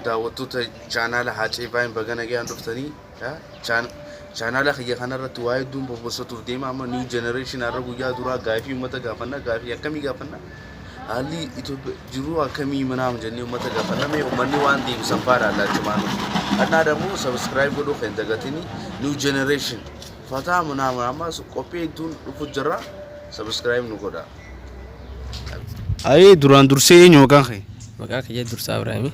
daawwattoota chaanaala Haacee Baay'een bagana ga'an dhuftanii chaanaala kiyya kanarratti waa'ee hedduun bobbosatuuf deema amma new generation har'a guyyaa duraa gaafii uummata gaafannaa gaafii akkamii gaafannaa haalli jiruu akkamii manaam jennee uummata gaafannaa mee uummanni waan deebisan faadha allaachumaan annaa dammoo subscribe godhuu kan dagatini new generation fataa manaam amma qophii hedduun dhufu jirra subscribe nu godha. Ayee duraan dursee eenyu maqaan kee? Maqaan kiyya Dursaa Ibraahimi.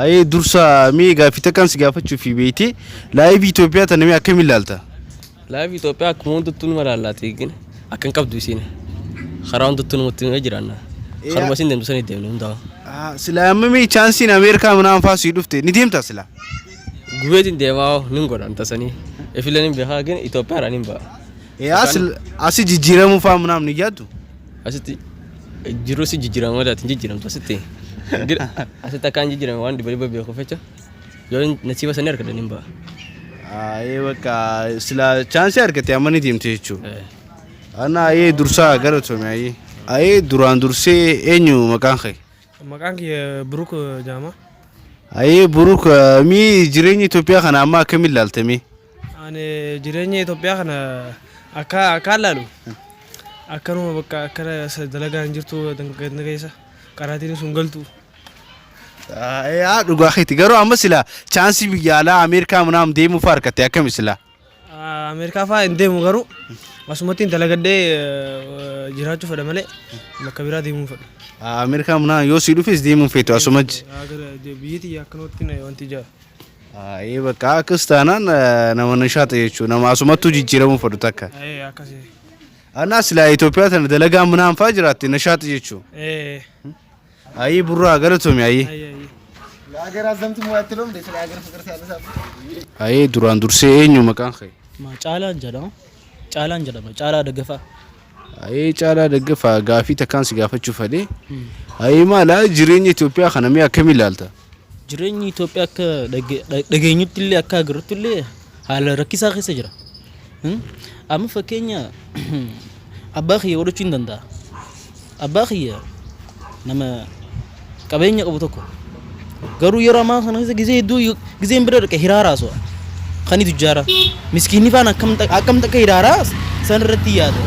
Ayee Dursaa mee gaafii takkaan si gaafachuuf beekte laayivii Itoophiyaa tana mee akkamiin ilaalta? Laayivii Itoophiyaa akkuma hunduttuu numa ilaallaa eegin akka hin qabdu isiin karaa hunduttuu namatti nima jiraanna. Karuma isin deemtu sanii deemne hundaa'u. Silaa amma mee chaansiin Ameerikaa manaan faasii dhufte ni deemtaa silaa? Gubeetiin deemaa nin godhan tasanii efileen hin beekaa gin Itoophiyaadhaan hin ba'a. Asi jijjiiramuu fa'aa manaam ni yaaddu? Asitti jiruu si jijjiiramu madaatti jijjiiramtu asitti. Asitti akkaan jijjiirame waan dhibba beeku fecha yoo nasiiba sanii argatan hin ba'a. Ayee bakka silaa chaansii argate amma ni deemte jechuudha. Ana ayee Dursaa galatoomi ayee. Ayee duraan dursee eenyu maqaan kee? Maqaan kiyya Buruk Jaama. Ayee Buruk mi jireenya Itoophiyaa kana amma akkamiin ilaaltame? Ani jireenya Itoophiyaa kana akka ilaalu akkanuma bakka akkana dalagaan jirtu ganna keessa qaraatiin sun galtu. Dhugaa keeti garuu amma silaa chaansii biyya alaa Ameerikaa manaam deemuuf argatte akkami silaa? Ameerikaa fa'aa hin deemu garuu asumatti dalagadhee jiraachuu fedha malee bakka biraa deemuu fedha. Ameerikaa manaan yoo si dhufes deemuun feetu asumatti. Biyyatti akkanatti wanti jaa. Ayee bakka akkas taanaan nama nashaata jechuudha nama asumattuu jijjiiramuu fedhu takka. Akkasii. Anaa silaa Itoophiyaa tana dalagaa manaan fa'aa jiraatte nashaata jechuudha. Ayee burraa galatoomi ayee. Agar azamtu mu'attilum de sila agar fikir siyasa. Ayee duraan dursee eenyu maqaan kee? Caalaan jedhama. Caalaan jedhama. Caalaa Daggafaa. Ayee Caalaa Daggafaa gaafii takkaan si gaafachuuf fedhe. Ayee maala jireenya Itoophiyaa kana mee akkamiin ilaalta? Jireenyi Itoophiyaa akka dhageenyutti illee akka agarrutti illee haala rakkisaa keessa jira. Amma fakkeenya abbaa kiyya godhachuu hin danda'a. Abbaa kiyya nama qabeenya qabu tokko garuu yeroo ammaa kana keessa gizee hedduu gizeen bira dhaqee hiraaraa so'a. Kani tujjaara miskiinni faan akkam takka hiraaraa san irratti yaada.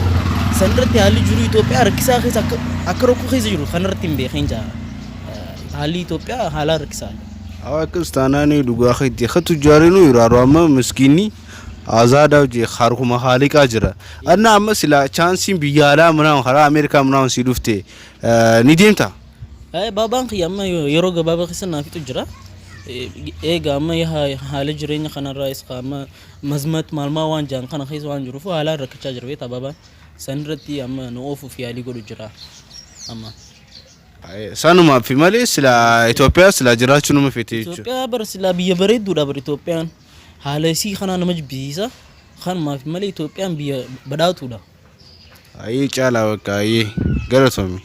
San irratti haalli jiru Itoophiyaa rakkisaa keessa akka rakkoo keessa jiru kan irratti hin beekan jaa. Haalli Itoophiyaa haala rakkisaa. Akkas taanaan dhugaa keetti akka tujjaarinu hiraaru amma miskiinni azaadaa hojii harkuma haaliqaa jira. Anna amma silaa chaansiin biyya alaa manaan karaa Ameerikaa manaan si dhufte ni deemtaa? Baabaan kiyya amma yeroo gabaabaa keessa naafitu jira. Egaa amma haala jireenya kanarraa isa amma mazmat maalmaa waan jaan kana keessa waan jiruuf haala rakkachaa jira beektaa baabaan san irratti amma nu oofuuf yaalii godhu jira amma. Sanumaaf fi malee silaa Itoophiyaa silaa jiraachuu nama feete jechuudha. Itoophiyaa bara silaa biyya bareedduudha bara Itoophiyaan haala isii kanaa nama jibbisiisa kanumaaf malee Itoophiyaan biyya badhaatuudha. Ayee Caalaa bakka ayee galatoomi.